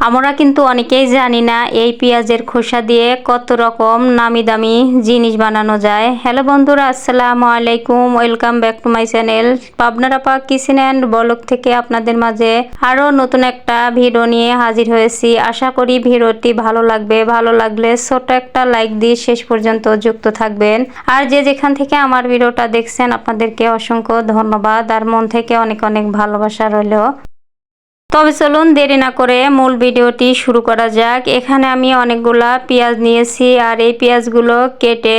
আমরা কিন্তু অনেকেই জানি না এই পেঁয়াজের খোসা দিয়ে কত রকম নামি দামি জিনিস বানানো যায়। হ্যালো বন্ধুরা, আসসালামু আলাইকুম, welcome back to my channel পাবনার আপা কিচেন অ্যান্ড ব্লগ থেকে আপনাদের মাঝে আরও নতুন একটা ভিডিও নিয়ে হাজির হয়েছি। আশা করি ভিডিওটি ভালো লাগবে। ভালো লাগলে ছোট একটা লাইক দিয়ে শেষ পর্যন্ত যুক্ত থাকবেন। আর যে যেখান থেকে আমার ভিডিওটা দেখছেন আপনাদেরকে অসংখ্য ধন্যবাদ আর মন থেকে অনেক অনেক ভালোবাসা রইল। তবে চলুন দেরি না করে মূল ভিডিওটি শুরু করা যাক। এখানে আমি অনেকগুলা পেঁয়াজ নিয়েছি আর এই পেঁয়াজগুলো কেটে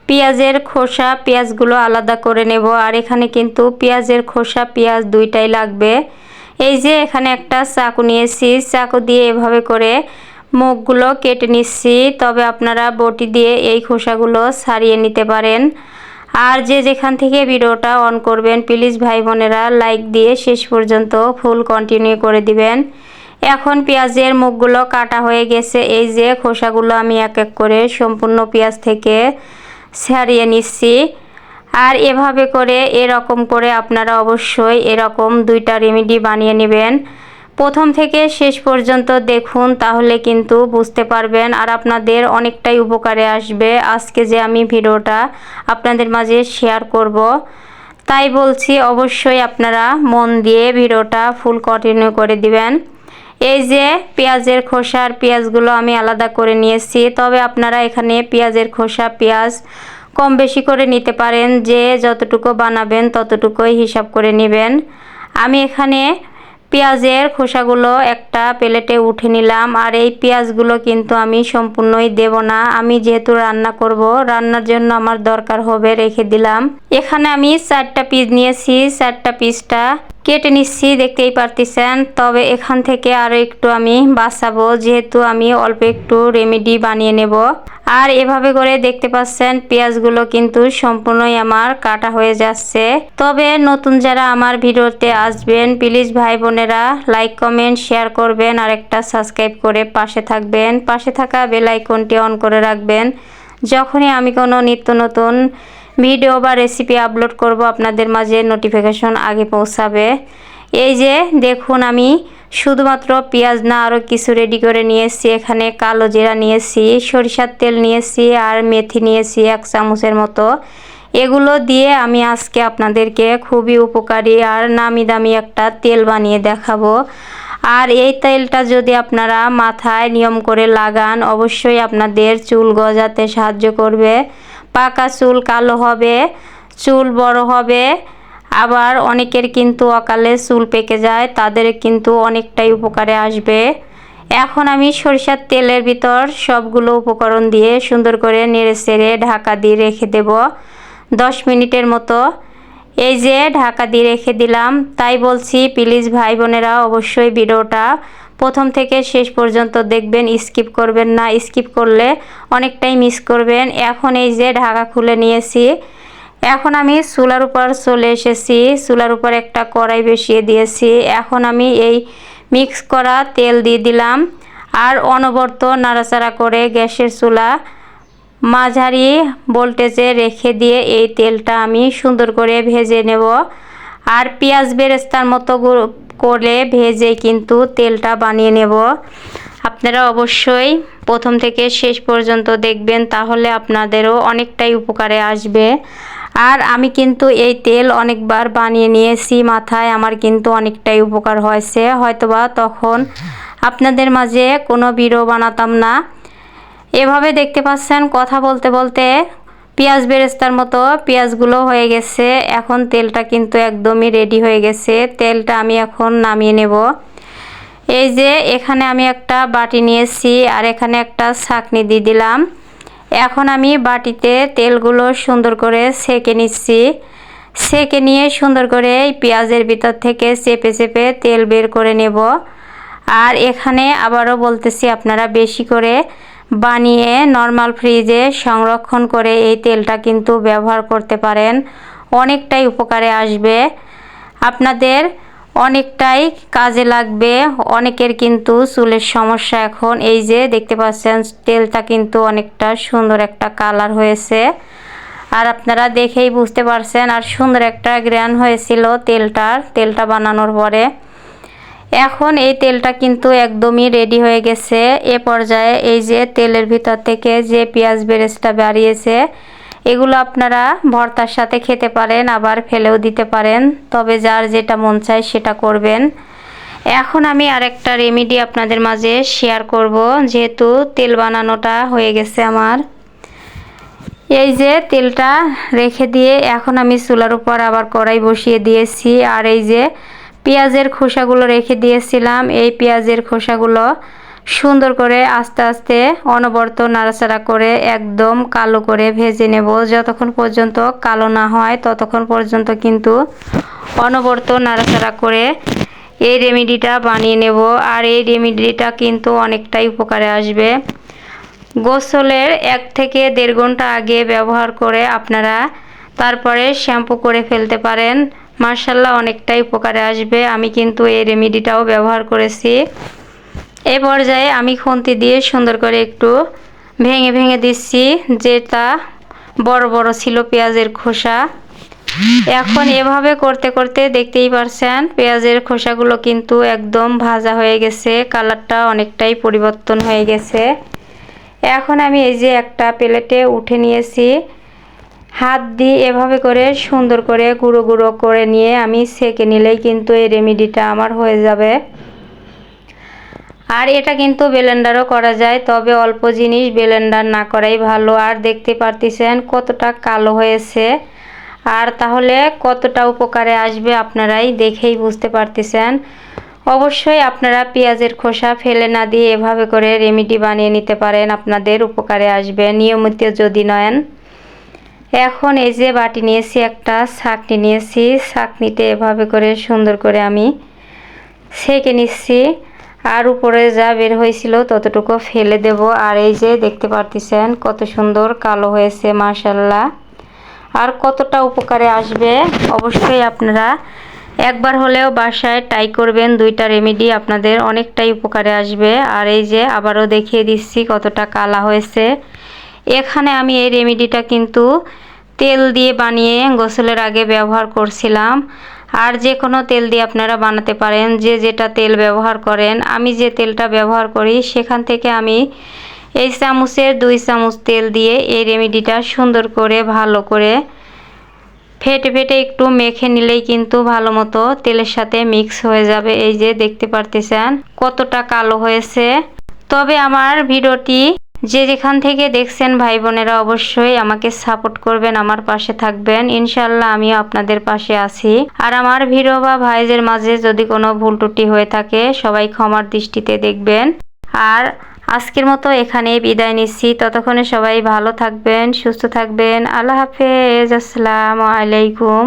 পেঁয়াজের খোসা পেঁয়াজগুলো আলাদা করে নেব। আর এখানে কিন্তু পেঁয়াজের খোসা পেঁয়াজ দুইটাই লাগবে। এই যে এখানে একটা চাকু নিয়েছি, চাকু দিয়ে এভাবে করে মুখগুলো কেটে নিচ্ছি। তবে আপনারা বটি দিয়ে এই খোসাগুলো ছাড়িয়ে নিতে পারেন। আর যে যেখান থেকে ভিডিওটা অন করবেন প্লিজ ভাই বোনেরা লাইক দিয়ে শেষ পর্যন্ত ফুল কন্টিনিউ করে দিবেন। এখন পেঁয়াজের মুখগুলো কাটা হয়ে গেছে। এই যে খোসাগুলো আমি এক এক করে সম্পূর্ণ পেঁয়াজ থেকে ছাড়িয়ে নিচ্ছি। আর এভাবে করে এরকম করে আপনারা অবশ্যই এরকম দুইটা রেমেডি বানিয়ে নেবেন। প্রথম থেকে শেষ পর্যন্ত দেখুন, তাহলে কিন্তু বুঝতে পারবেন আর আপনাদের অনেকটাই উপকারে আসবে আজকে যে আমি ভিডিওটা আপনাদের মাঝে শেয়ার করব। তাই বলছি অবশ্যই আপনারা মন দিয়ে ভিডিওটা ফুল কন্টিনিউ করে দিবেন। এই যে পেঁয়াজের খোসার পেঁয়াজগুলো আমি আলাদা করে নিয়েছি। তবে আপনারা এখানে পেঁয়াজের খোসা পেঁয়াজ কম বেশি করে নিতে পারেন, যে যতটুকু বানাবেন ততটুকুই হিসাব করে নেবেন। আমি এখানে পেঁয়াজের খোসাগুলো একটা প্লেটে উঠে নিলাম। আর এই পেঁয়াজগুলো কিন্তু আমি সম্পূর্ণই দেব না, আমি যেহেতু রান্না করব রান্নার জন্য আমার দরকার হবে রেখে দিলাম। এখানে আমি 4টা পিস নিয়েছি, 4টা পিসটা কেটে নিচ্ছি দেখতেই পারতেছেন। তবে এখান থেকে আরও একটু আমি বাঁচাবো, যেহেতু আমি অল্প একটু রেমেডি বানিয়ে নেব। আর এভাবে করে দেখতে পাচ্ছেন পেঁয়াজগুলো কিন্তু সম্পূর্ণই আমার কাটা হয়ে যাচ্ছে। তবে নতুন যারা আমার ভিডিওতে আসবেন প্লিজ ভাই বোনেরা লাইক কমেন্ট শেয়ার করবেন আর একটা সাবস্ক্রাইব করে পাশে থাকবেন। পাশে থাকা বেল আইকনটি অন করে রাখবেন, যখনই আমি কোনো নিত্য নতুন ভিডিও বা রেসিপি আপলোড করব আপনাদের মাঝে নোটিফিকেশন আগে পৌঁছাবে। এই যে দেখুন আমি শুধুমাত্র পেঁয়াজ না আরও কিছু রেডি করে নিয়েছি। এখানে কালো জিরা নিয়েছি, সরিষার তেল নিয়েছি আর মেথি নিয়েছি 1 চামচের মতো। এগুলো দিয়ে আমি আজকে আপনাদেরকে খুবই উপকারী আর নামি দামি একটা তেল বানিয়ে দেখাবো। আর এই তেলটা যদি আপনারা মাথায় নিয়ম করে লাগান অবশ্যই আপনাদের চুল গজাতে সাহায্য করবে। পাকা চুল কালো হবে, চুল বড় হবে। আবার অনেকের কিন্তু অকালে চুল পেকে যায়, তাদের কিন্তু অনেকটাই উপকারে আসবে। এখন আমি সরিষার তেলের ভিতর সবগুলো উপকরণ দিয়ে সুন্দর করে নেড়ে চেড়ে ঢাকা দিয়ে রেখে দেব 10 মিনিটের মতো। এই যে ঢাকা দিয়ে রেখে দিলাম। তাই বলছি প্লিজ ভাই বোনেরা অবশ্যই ভিডিওটা প্রথম থেকে শেষ পর্যন্ত দেখবেন, স্কিপ করবেন না, স্কিপ করলে অনেকটাই মিস করবেন। এখন এই যে ঢাকা খুলে নিয়েছি। এখন আমি চুলার উপর চলে এসেছি, চুলার উপর একটা কড়াই বসিয়ে দিয়েছি। এখন আমি এই মিক্স করা তেল দিয়ে দিলাম আর অনবরত নাড়াচাড়া করে গ্যাসের চুলা মাঝারি ভোল্টেজে রেখে দিয়ে এই তেলটা আমি সুন্দর করে ভেজে নেব। আর পেঁয়াজ বেরেস্তার মতো করে ভেজে কিন্তু তেলটা বানিয়ে নেব। আপনারা অবশ্যই প্রথম থেকে শেষ পর্যন্ত দেখবেন, তাহলে আপনাদেরও অনেকটাই উপকারে আসবে। আর আমি কিন্তু এই তেল অনেকবার বানিয়ে নিয়েছি মাথায়, আমার কিন্তু অনেকটাই উপকার হয়েছে। হয়তোবা তখন আপনাদের মাঝে কোনো ভিডিও বানাতাম না। এভাবে দেখতে পাচ্ছেন কথা বলতে বলতে পেঁয়াজ বেরেস্তার মতো পেঁয়াজগুলো হয়ে গেছে। এখন তেলটা কিন্তু একদমই রেডি হয়ে গেছে। তেলটা আমি এখন নামিয়ে নেব। এই যে এখানে আমি একটা বাটি নিয়েছি আর এখানে একটা ছাঁকনি দিয়ে দিলাম। এখন আমি বাটিতে তেলগুলো সুন্দর করে ছেঁকে নিচ্ছি। ছেঁকে নিয়ে সুন্দর করে এই পেঁয়াজের ভিতর থেকে চেপে চেপে তেল বের করে নেব। আর এখানে আবারও বলতেছি আপনারা বেশি করে বানিয়ে নর্মাল ফ্রিজে সংরক্ষণ করে এই তেলটা কিন্তু ব্যবহার করতে পারেন, অনেকটাই উপকারে আসবে, আপনাদের অনেকটাই কাজে লাগবে। অনেকের কিন্তু চুলের সমস্যা এখন এই যে দেখতে পাচ্ছেন তেলটা কিন্তু অনেকটা সুন্দর একটা কালার হয়েছে আর আপনারা দেখেই বুঝতে পারছেন। আর সুন্দর একটা গ্রান হয়েছিল তেলটা বানানোর পরে। এখন এই তেলটা কিন্তু একদমই রেডি হয়ে গেছে। এ পর্যায়ে এই যে তেলের ভিতর থেকে যে পেঁয়াজ বেরেস্তা বেরিয়েছে, এগুলো আপনারা ভর্তার সাথে খেতে পারেন, আবার ফেলেও দিতে পারেন, তবে যার যেটা মন চায় সেটা করবেন। এখন আমি আরেকটা রেমেডি আপনাদের মাঝে শেয়ার করব, যেহেতু তেল বানানোটা হয়ে গেছে আমার। এই যে তেলটা রেখে দিয়ে এখন আমি চুলার উপর আবার কড়াই বসিয়ে দিয়েছি। আর এই যে পেঁয়াজের খোসাগুলো রেখে দিয়েছিলাম, এই পেঁয়াজের খোসাগুলো সুন্দর করে আস্তে আস্তে অনবরত নাড়াচাড়া করে একদম কালো করে ভেজে নেব। যতক্ষণ পর্যন্ত কালো না হয় ততক্ষণ পর্যন্ত কিন্তু অনবরত নাড়াচাড়া করে এই রেমেডিটা বানিয়ে নেব। আর এই রেমেডিটা কিন্তু অনেকটাই উপকারে আসবে। গোসলের 1 থেকে 1.5 ঘন্টা আগে ব্যবহার করে আপনারা তারপরে শ্যাম্পু করে ফেলতে পারেন, মাশাআল্লাহ অনেকটাই উপকারে আসবে। আমি কিন্তু এই রেমেডিটাও ব্যবহার করেছি। এই পর্যায়ে আমি খুন্তি দিয়ে সুন্দর করে একটু ভেঙে ভেঙে দিচ্ছি, যেটা বড় বড় ছিল পেঁয়াজের খোসা। এখন এভাবে করতে করতে দেখতেই পারছেন পেঁয়াজের খোসাগুলো কিন্তু একদম ভাজা হয়ে গেছে, কালারটা অনেকটাই পরিবর্তন হয়ে গেছে। এখন আমি এই যে একটা প্লেটে উঠে নিয়েছি, হাত দিয়ে এভাবে করে সুন্দর করে গুঁড়ো গুঁড়ো করে নিয়ে আমি সেঁকে নিলেই কিন্তু এই রেমেডিটা আমার হয়ে যাবে। আর এটা কিন্তু ব্লেন্ডারও করা যায়, তবে অল্প জিনিস ব্লেন্ডার না করাই ভালো। আর দেখতে পারতেছেন কতটা কালো হয়েছে, আর তাহলে কতটা উপকারে আসবে আপনারাই দেখেই বুঝতে পারতেছেন। অবশ্যই আপনারা পেঁয়াজের খোসা ফেলে না দিয়ে এভাবে করে রেমেডি বানিয়ে নিতে পারেন, আপনাদের উপকারে আসবে নিয়মিত যদি নেন। এখন এই যে বাটি নিয়েছি, একটা ছাঁকনি নিয়েছি, ছাঁকনিতে এভাবে করে সুন্দর করে আমি সেঁকে নিচ্ছি। আর উপরে যা বের হয়েছিল ততটুকু ফেলে দেব। আর এই যে দেখতে পারতেছেন কত সুন্দর কালো হয়েছে, মাশাআল্লাহ। আর কতটা উপকারে আসবে অবশ্যই আপনারা একবার হলেও বাসায় ট্রাই করবেন। 2টা রেমেডি আপনাদের অনেকটাই উপকারে আসবে। আর এই যে আবারও দেখিয়ে দিচ্ছি কতটা কালা হয়েছে। এখানে আমি এই রেমেডিটা কিন্তু তেল দিয়ে বানিয়ে গোসলের আগে ব্যবহার করছিলাম। আর যে কোনো তেল দিয়ে আপনারা বানাতে পারেন, যে যেটা তেল ব্যবহার করেন। আমি যে তেলটা ব্যবহার করি সেখান থেকে আমি এই চামচের 2 চামচ তেল দিয়ে এই রেমেডিটা সুন্দর করে ভালো করে ফেটে ফেটে একটু মেখে নিলেই কিন্তু ভালো মতো তেলের সাথে মিক্স হয়ে যাবে। এই যে দেখতে পারতেছেন কতটা কালো হয়েছে। তবে আমার ভিডিওটি যে যেখান থেকে দেখছেন ভাই বোনেরা অবশ্যই আমাকে সাপোর্ট করবেন, আমার পাশে থাকবেন, ইনশাআল্লাহ আমিও আপনাদের পাশে আছি। আর আমার ভিডিও বা ভাইদের মাঝে যদি কোনো ভুল ত্রুটি হয়ে থাকে সবাই ক্ষমার দৃষ্টিতে দেখবেন। আর আজকের মতো এখানেই বিদায় নিচ্ছি, ততক্ষণে সবাই ভালো থাকবেন, সুস্থ থাকবেন। আল্লাহ হাফেজ, আসসালামু আলাইকুম।